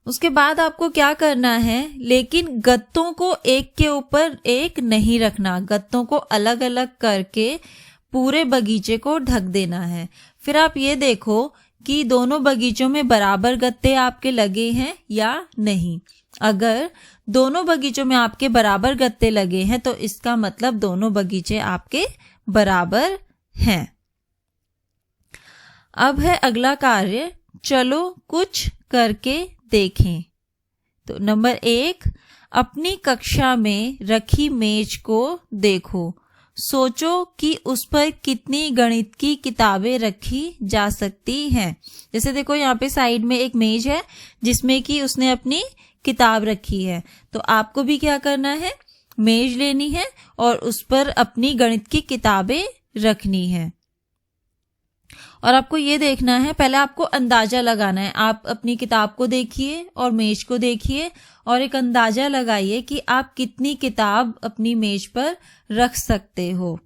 उसके बाद आपको क्या करना है, लेकिन गत्तों को एक के ऊपर एक नहीं रखना, गत्तों को अलग अलग करके पूरे बगीचे को ढक देना है। फिर आप ये देखो कि दोनों बगीचों में बराबर गत्ते आपके लगे हैं या नहीं। अगर दोनों बगीचों में आपके बराबर गत्ते लगे हैं तो इसका मतलब दोनों बगीचे आपके बराबर हैं। अब है अगला कार्य, चलो कुछ करके देखें। तो नंबर 1, अपनी कक्षा में रखी मेज को देखो। सोचो कि उस पर कितनी गणित की किताबें रखी जा सकती हैं। जैसे देखो यहाँ पे साइड में एक मेज है जिसमें कि उसने अपनी किताब रखी है। तो आपको भी क्या करना है, मेज लेनी है और उस पर अपनी गणित की किताबें रखनी है। और आपको ये देखना है, पहले आपको अंदाजा लगाना है। आप अपनी किताब को देखिए और मेज को देखिए और एक अंदाजा लगाइए कि आप कितनी किताब अपनी मेज पर रख सकते हो।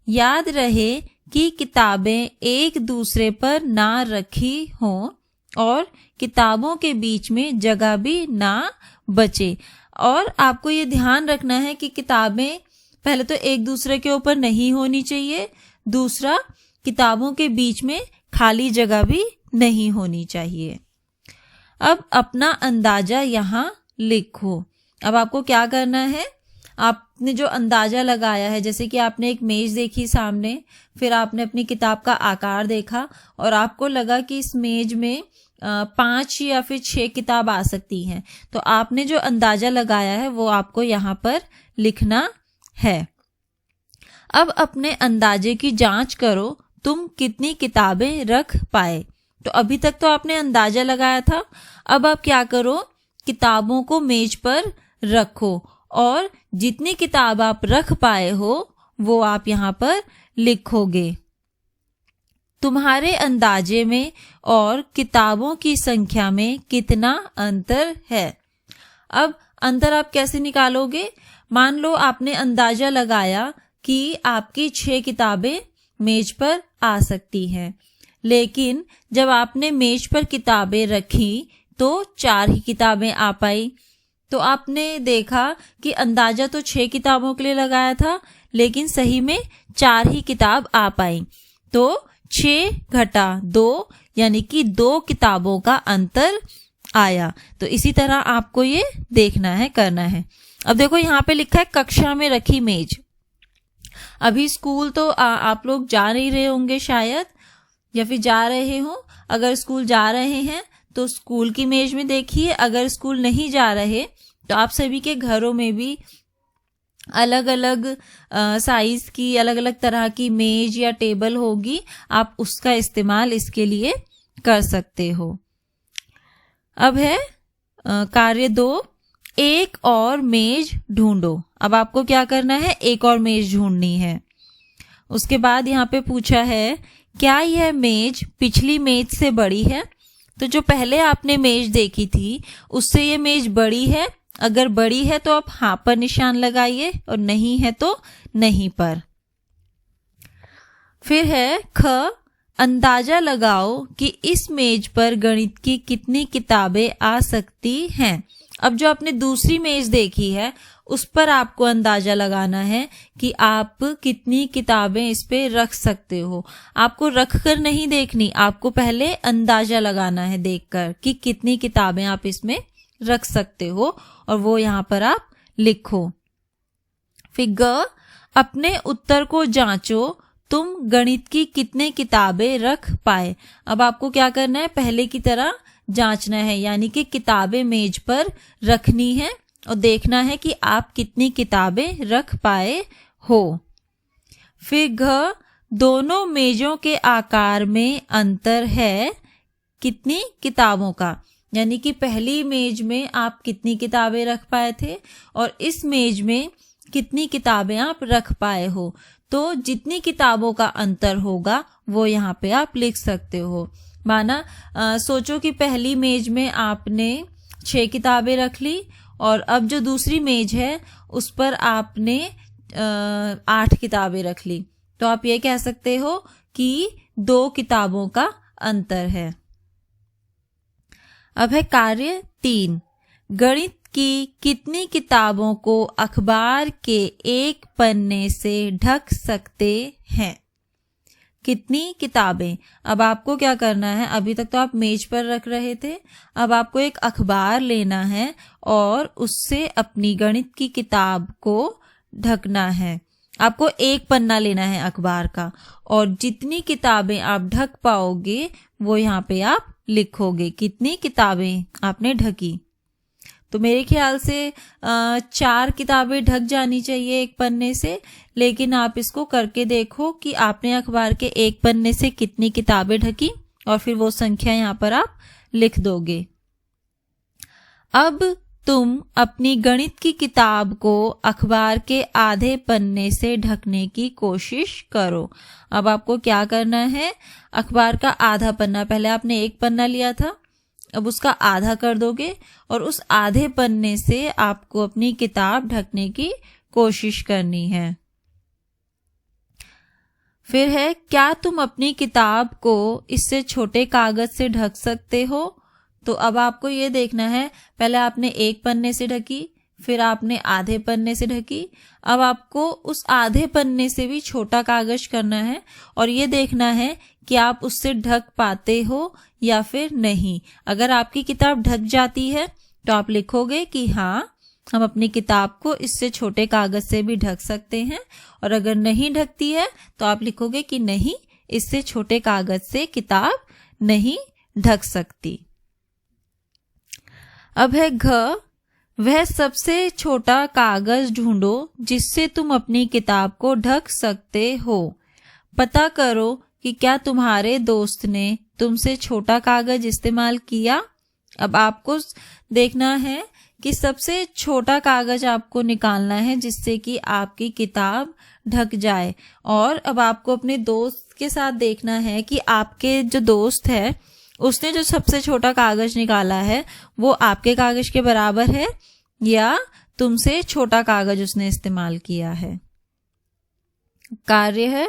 याद रहे कि किताबें एक दूसरे पर ना रखी हों और किताबों के बीच में जगह भी ना बचे। और आपको ये ध्यान रखना है कि किताबें पहले तो एक दूसरे के ऊपर नहीं होनी चाहिए, दूसरा किताबों के बीच में खाली जगह भी नहीं होनी चाहिए। अब अपना अंदाजा यहाँ लिखो। अब आपको क्या करना है, आपने जो अंदाजा लगाया है, जैसे कि आपने एक मेज देखी सामने, फिर आपने अपनी किताब का आकार देखा और आपको लगा कि इस मेज में 5 या फिर 6 किताब आ सकती हैं। तो आपने जो अंदाजा लगाया है वो आपको यहाँ पर लिखना है। अब अपने अंदाजे की जांच करो, तुम कितनी किताबें रख पाए। तो तो अभी तक तो आपने अंदाजा लगाया था। अब आप क्या करो, किताबों को मेज पर रखो और जितनी किताब आप रख पाए हो वो आप यहाँ पर लिखोगे। तुम्हारे अंदाजे में और किताबों की संख्या में कितना अंतर है? अब अंतर आप कैसे निकालोगे? मान लो आपने अंदाजा लगाया कि आपकी 6 किताबें मेज पर आ सकती हैं, लेकिन जब आपने मेज पर किताबें रखी तो 4 ही किताबें आ पाई। तो आपने देखा कि अंदाजा तो 6 किताबों के लिए लगाया था, लेकिन सही में 4 ही किताब आ पाई। तो 6 घटा 2 यानी कि 2 किताबों का अंतर आया। तो इसी तरह आपको ये देखना है, करना है। अब देखो यहाँ पे लिखा है कक्षा में रखी मेज। अभी स्कूल तो आप लोग जा नहीं रहे होंगे शायद, या फिर जा रहे हो। अगर स्कूल जा रहे हैं तो स्कूल की मेज में देखिए, अगर स्कूल नहीं जा रहे तो आप सभी के घरों में भी अलग अलग साइज की, अलग अलग तरह की मेज या टेबल होगी, आप उसका इस्तेमाल इसके लिए कर सकते हो। अब है कार्य 2, एक और मेज ढूंढो। अब आपको क्या करना है, एक और मेज ढूंढनी है। उसके बाद यहाँ पे पूछा है क्या यह मेज पिछली मेज से बड़ी है? तो जो पहले आपने मेज देखी थी उससे ये मेज बड़ी है। अगर बड़ी है तो आप हाँ पर निशान लगाइए और नहीं है तो नहीं पर। फिर है ख, अंदाजा लगाओ कि इस मेज पर गणित की कितनी किताबें आ सकती हैं। अब जो आपने दूसरी मेज देखी है उस पर आपको अंदाजा लगाना है कि आप कितनी किताबें इस पे रख सकते हो। आपको रख कर नहीं देखनी, आपको पहले अंदाजा लगाना है देखकर कि कितनी किताबें आप इसमें रख सकते हो, और वो यहाँ पर आप लिखो। फिर ग, अपने उत्तर को जांचो, तुम गणित की कितने किताबें रख पाए। अब आपको क्या करना है, पहले की तरह जांचना है, यानी कि किताबें मेज पर रखनी है और देखना है कि आप कितनी किताबें रख पाए हो। फिर घ, दोनों मेजों के आकार में अंतर है कितनी किताबों का, यानी कि पहली मेज में आप कितनी किताबें रख पाए थे और इस मेज में कितनी किताबें आप रख पाए हो। तो जितनी किताबों का अंतर होगा वो यहाँ पे आप लिख सकते हो। माना सोचो कि पहली मेज में आपने 6 किताबें रख ली और अब जो दूसरी मेज है उस पर आपने 8 किताबें रख ली, तो आप ये कह सकते हो कि 2 किताबों का अंतर है। अब है कार्य 3, गणित की कितनी किताबों को अखबार के एक पन्ने से ढक सकते हैं। कितनी किताबें, अब आपको क्या करना है, अभी तक तो आप मेज पर रख रहे थे, अब आपको एक अखबार लेना है और उससे अपनी गणित की किताब को ढकना है। आपको एक पन्ना लेना है अखबार का और जितनी किताबें आप ढक पाओगे वो यहाँ पे आप लिखोगे, कितनी किताबें आपने ढकी। तो मेरे ख्याल से 4 किताबें ढक जानी चाहिए एक पन्ने से, लेकिन आप इसको करके देखो कि आपने अखबार के एक पन्ने से कितनी किताबें ढकी और फिर वो संख्या यहाँ पर आप लिख दोगे। अब तुम अपनी गणित की किताब को अखबार के आधे पन्ने से ढकने की कोशिश करो। अब आपको क्या करना है, अखबार का आधा पन्ना, पहले आपने एक पन्ना लिया था, अब उसका आधा कर दोगे और उस आधे पन्ने से आपको अपनी किताब ढकने की कोशिश करनी है। फिर है क्या तुम अपनी किताब को इससे छोटे कागज से ढक सकते हो। तो अब आपको ये देखना है, पहले आपने एक पन्ने से ढकी, फिर आपने आधे पन्ने से ढकी, अब आपको उस आधे पन्ने से भी छोटा कागज करना है और ये देखना है कि आप उससे ढक पाते हो या फिर नहीं। अगर आपकी किताब ढक जाती है तो आप लिखोगे कि हाँ, हम अपनी किताब को इससे छोटे कागज से भी ढक सकते हैं, और अगर नहीं ढकती है तो आप लिखोगे कि नहीं, इससे छोटे कागज से किताब नहीं ढक सकती। अब है घ, वह सबसे छोटा कागज ढूंढो जिससे तुम अपनी किताब को ढक सकते हो। पता करो कि क्या तुम्हारे दोस्त ने तुमसे छोटा कागज इस्तेमाल किया। अब आपको देखना है कि सबसे छोटा कागज आपको निकालना है जिससे कि आपकी किताब ढक जाए। और अब आपको अपने दोस्त के साथ देखना है कि आपके जो दोस्त है उसने जो सबसे छोटा कागज निकाला है वो आपके कागज के बराबर है या तुमसे छोटा कागज उसने इस्तेमाल किया है। कार्य है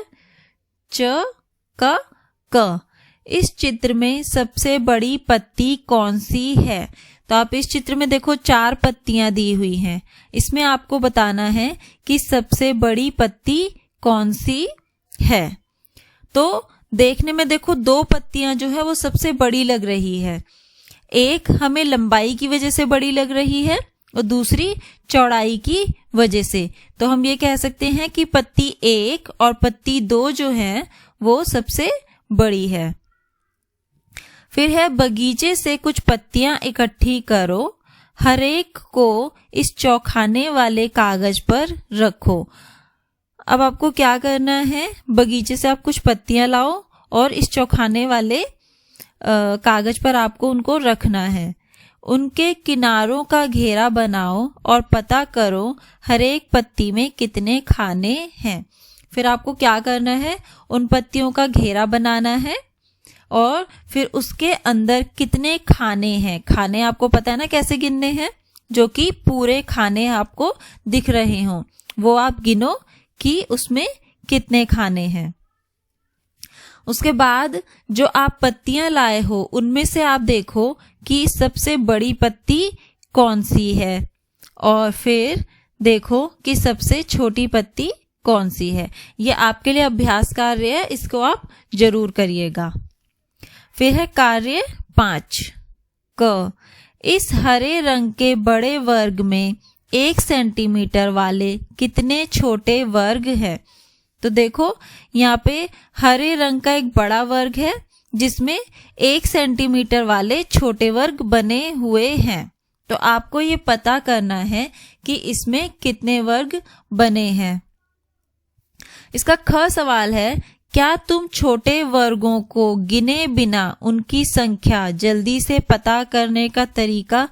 च क। इस चित्र में सबसे बड़ी पत्ती कौन सी है। तो आप इस चित्र में देखो 4 पत्तियां दी हुई हैं। इसमें आपको बताना है कि सबसे बड़ी पत्ती कौन सी है। तो देखने में देखो 2 पत्तियां जो है वो सबसे बड़ी लग रही है। एक हमें लंबाई की वजह से बड़ी लग रही है और दूसरी चौड़ाई की वजह से। तो हम ये कह सकते हैं कि पत्ती 1 और पत्ती 2 जो है वो सबसे बड़ी है। फिर है बगीचे से कुछ पत्तियां इकट्ठी करो, हर एक को इस चौखाने वाले कागज पर रखो। अब आपको क्या करना है, बगीचे से आप कुछ पत्तियां लाओ और इस चौखाने वाले कागज पर आपको उनको रखना है। उनके किनारों का घेरा बनाओ और पता करो हर एक पत्ती में कितने खाने हैं। फिर आपको क्या करना है, उन पत्तियों का घेरा बनाना है और फिर उसके अंदर कितने खाने हैं। खाने आपको पता है ना कैसे गिनने हैं, जो कि पूरे खाने आपको दिख रहे हों वो आप गिनो कि उसमें कितने खाने हैं। उसके बाद जो आप पत्तियां लाए हो उनमें से आप देखो कि सबसे बड़ी पत्ती कौन सी है और फिर देखो कि सबसे छोटी पत्ती कौन सी है। ये आपके लिए अभ्यास कार्य है, इसको आप जरूर करिएगा। फिर है कार्य 5 क। इस हरे रंग के बड़े वर्ग में 1 सेंटीमीटर वाले कितने छोटे वर्ग हैं। तो देखो यहाँ पे हरे रंग का एक बड़ा वर्ग है जिसमें 1 सेंटीमीटर वाले छोटे वर्ग बने हुए हैं। तो आपको ये पता करना है कि इसमें कितने वर्ग बने हैं। इसका ख सवाल है, क्या तुम छोटे वर्गों को गिने बिना उनकी संख्या जल्दी से पता करने का तरीका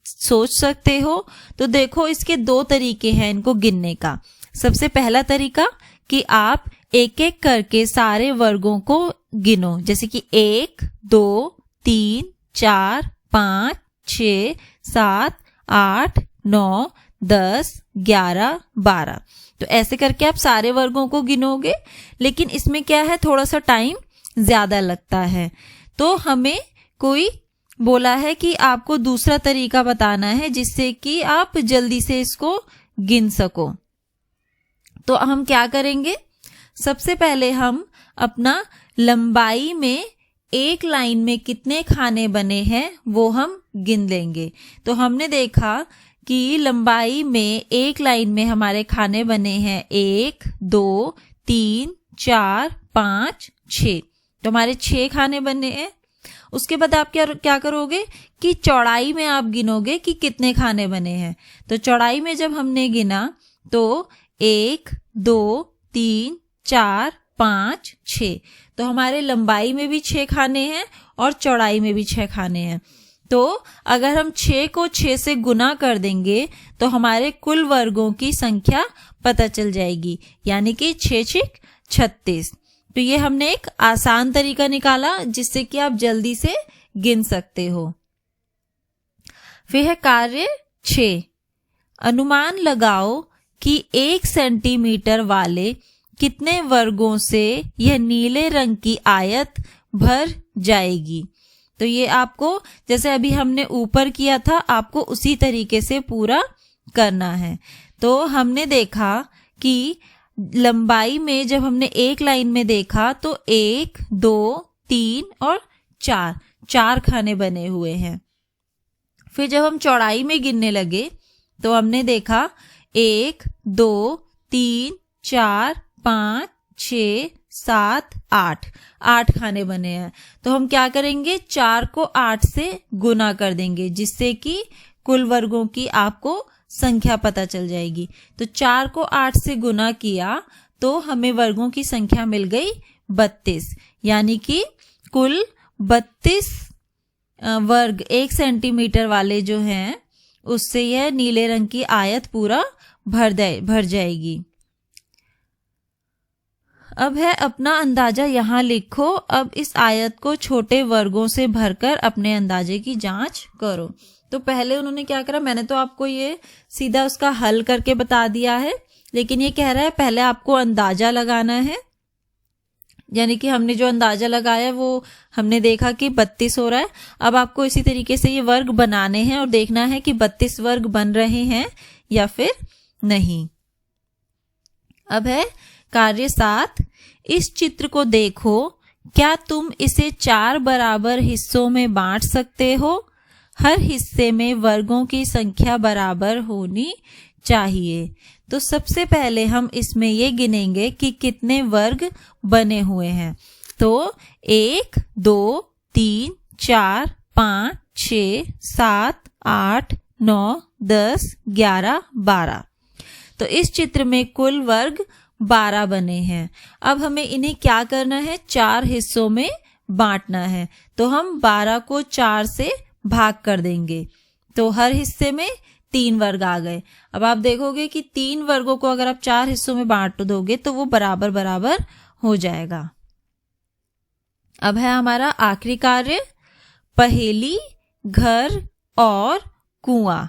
सोच सकते हो। तो देखो इसके 2 तरीके हैं इनको गिनने का। सबसे पहला तरीका कि आप एक एक करके सारे वर्गों को गिनो, जैसे कि 1 2 3 4 5 6 7 8 9 10 11 12। तो ऐसे करके आप सारे वर्गों को गिनोगे, लेकिन इसमें क्या है थोड़ा सा टाइम ज्यादा लगता है। तो हमें कोई बोला है कि आपको दूसरा तरीका बताना है जिससे कि आप जल्दी से इसको गिन सको। तो हम क्या करेंगे, सबसे पहले हम अपना लंबाई में एक लाइन में कितने खाने बने हैं वो हम गिन लेंगे। तो हमने देखा कि लंबाई में एक लाइन में हमारे खाने बने हैं 1 2 3 4 5 6। तो हमारे 6 खाने बने हैं। उसके बाद आप क्या करोगे कि चौड़ाई में आप गिनोगे कि कितने खाने बने हैं। तो चौड़ाई में जब हमने गिना तो 1 2 3 4 5 6। तो हमारे लंबाई में भी 6 खाने हैं और चौड़ाई में भी 6 खाने हैं। तो अगर हम 6 को 6 से गुना कर देंगे तो हमारे कुल वर्गों की संख्या पता चल जाएगी, यानी कि 6 6 36। तो ये हमने एक आसान तरीका निकाला जिससे कि आप जल्दी से गिन सकते हो। फिर है कार्य 6, अनुमान लगाओ कि 1 सेंटीमीटर वाले कितने वर्गों से यह नीले रंग की आयत भर जाएगी। तो ये आपको जैसे अभी हमने ऊपर किया था आपको उसी तरीके से पूरा करना है। तो हमने देखा कि लंबाई में जब हमने एक लाइन में देखा तो 1 2 3 और 4 खाने बने हुए हैं। फिर जब हम चौड़ाई में गिनने लगे तो हमने देखा 1 2 3 4 5 6 7 8 खाने बने हैं। तो हम क्या करेंगे, 4 को 8 से गुना कर देंगे जिससे कि कुल वर्गों की आपको संख्या पता चल जाएगी। तो 4 को 8 से गुना किया तो हमें वर्गों की संख्या मिल गई 32, यानी कि कुल 32 वर्ग 1 सेंटीमीटर वाले जो हैं उससे यह नीले रंग की आयत पूरा भर जाएगी। अब है अपना अंदाजा यहाँ लिखो। अब इस आयत को छोटे वर्गों से भरकर अपने अंदाजे की जांच करो। तो पहले उन्होंने क्या करा, मैंने तो आपको ये सीधा उसका हल करके बता दिया है, लेकिन ये कह रहा है पहले आपको अंदाजा लगाना है। यानी कि हमने जो अंदाजा लगाया वो हमने देखा कि 32 हो रहा है। अब आपको इसी तरीके से ये वर्ग बनाने हैं और देखना है कि 32 वर्ग बन रहे हैं या फिर नहीं। अब है कार्य 7। इस चित्र को देखो, क्या तुम इसे 4 बराबर हिस्सों में बांट सकते हो? हर हिस्से में वर्गों की संख्या बराबर होनी चाहिए। तो सबसे पहले हम इसमें ये गिनेंगे कि कितने वर्ग बने हुए हैं। तो 1, 2, 3, 4, 5, 6, 7, 8, 9, 10, 11, 12। तो इस चित्र में कुल वर्ग 12 बने हैं। अब हमें इन्हें क्या करना है, 4 हिस्सों में बांटना है। तो हम 12 को 4 से भाग कर देंगे, तो हर हिस्से में 3 वर्ग आ गए। अब आप देखोगे कि 3 वर्गों को अगर आप 4 हिस्सों में बांट दोगे तो वो बराबर बराबर हो जाएगा। अब है हमारा आखिरी कार्य, पहेली, घर और कुआं।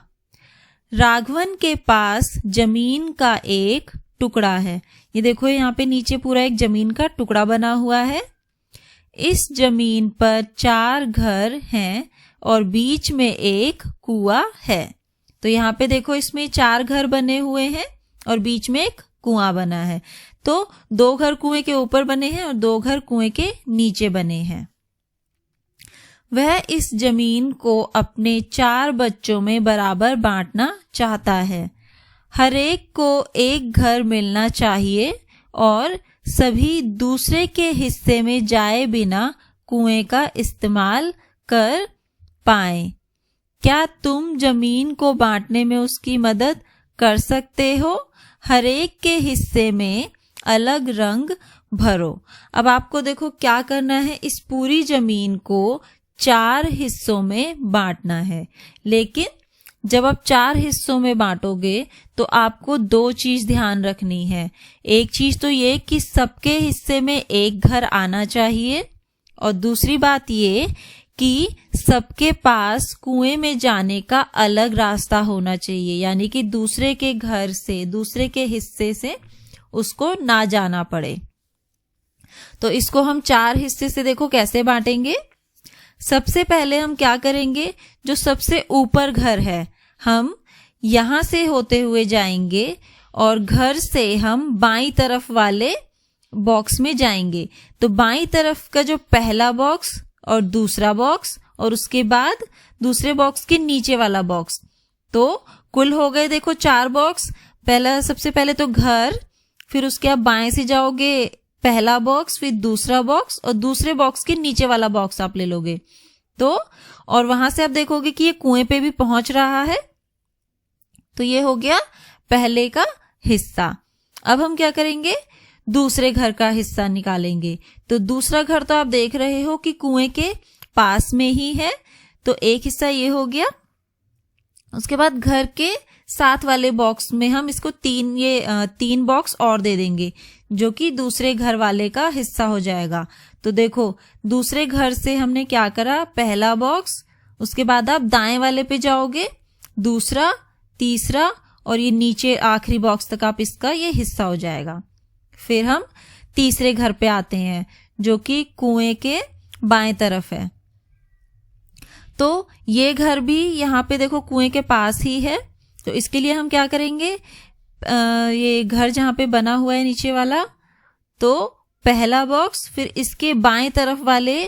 राघवन के पास जमीन का एक टुकड़ा है। ये देखो यहाँ पे नीचे पूरा एक जमीन का टुकड़ा बना हुआ है। इस जमीन पर 4 घर हैं और बीच में एक कुआं है। तो यहाँ पे देखो इसमें 4 घर बने हुए हैं और बीच में एक कुआं बना है। तो 2 घर कुएं के ऊपर बने हैं और 2 घर कुएं के नीचे बने हैं। वह इस जमीन को अपने 4 बच्चों में बराबर बांटना चाहता है। हर एक को एक घर मिलना चाहिए और सभी दूसरे के हिस्से में जाए बिना कुएं का इस्तेमाल कर पाएं। क्या तुम जमीन को बांटने में उसकी मदद कर सकते हो? हर एक के हिस्से में अलग रंग भरो। अब आपको देखो क्या करना है, इस पूरी जमीन को 4 हिस्सों में बांटना है। लेकिन जब आप 4 हिस्सों में बांटोगे तो आपको 2 चीज ध्यान रखनी है। एक चीज तो ये कि सबके हिस्से में एक घर आना चाहिए, और दूसरी बात ये कि सबके पास कुएं में जाने का अलग रास्ता होना चाहिए, यानी कि दूसरे के घर से, दूसरे के हिस्से से उसको ना जाना पड़े। तो इसको हम 4 हिस्से से देखो कैसे बांटेंगे। सबसे पहले हम क्या करेंगे, जो सबसे ऊपर घर है हम यहां से होते हुए जाएंगे और घर से हम बाईं तरफ वाले बॉक्स में जाएंगे। तो बाईं तरफ का जो पहला बॉक्स और दूसरा बॉक्स और उसके बाद दूसरे बॉक्स के नीचे वाला बॉक्स, तो कुल हो गए देखो 4 बॉक्स। पहला, सबसे पहले तो घर, फिर उसके आप बाएं से जाओगे पहला बॉक्स, फिर दूसरा बॉक्स और दूसरे बॉक्स के नीचे वाला बॉक्स आप ले लोगे। तो और वहां से आप देखोगे कि ये कुएं पे भी पहुंच रहा है। तो ये हो गया पहले का हिस्सा। अब हम क्या करेंगे, दूसरे घर का हिस्सा निकालेंगे। तो दूसरा घर तो आप देख रहे हो कि कुएं के पास में ही है, तो एक हिस्सा ये हो गया। उसके बाद घर के साथ वाले बॉक्स में हम इसको 3 बॉक्स और दे देंगे, जो कि दूसरे घर वाले का हिस्सा हो जाएगा। तो देखो दूसरे घर से हमने क्या करा, पहला बॉक्स, उसके बाद आप दाएं वाले पे जाओगे, दूसरा, तीसरा और ये नीचे आखिरी बॉक्स तक आप इसका ये हिस्सा हो जाएगा। फिर हम तीसरे घर पे आते हैं जो कि कुएं के बाएं तरफ है। तो ये घर भी यहाँ पे देखो कुएं के पास ही है। तो इसके लिए हम क्या करेंगे, ये घर जहाँ पे बना हुआ है नीचे वाला, तो पहला बॉक्स, फिर इसके बाएं तरफ वाले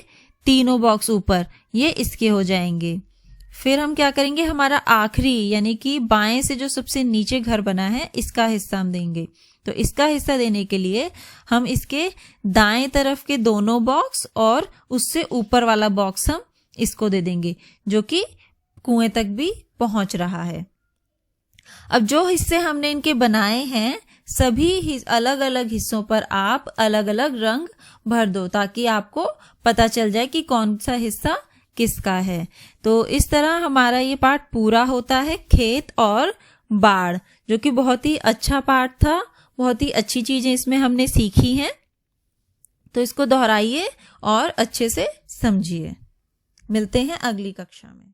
तीनों बॉक्स ऊपर, ये इसके हो जाएंगे। फिर हम क्या करेंगे, हमारा आखिरी यानी कि बाएं से जो सबसे नीचे घर बना है इसका हिस्सा हम देंगे। तो इसका हिस्सा देने के लिए हम इसके दाएं तरफ के दोनों बॉक्स और उससे ऊपर वाला बॉक्स हम इसको दे देंगे, जो कि कुएं तक भी पहुंच रहा है। अब जो हिस्से हमने इनके बनाए हैं सभी अलग अलग हिस्सों पर आप अलग अलग रंग भर दो ताकि आपको पता चल जाए कि कौन सा हिस्सा किसका है। तो इस तरह हमारा ये पाठ पूरा होता है, खेत और बाढ़, जो कि बहुत ही अच्छा पाठ था। बहुत ही अच्छी चीजें इसमें हमने सीखी हैं। तो इसको दोहराइए और अच्छे से समझिए। मिलते हैं अगली कक्षा में।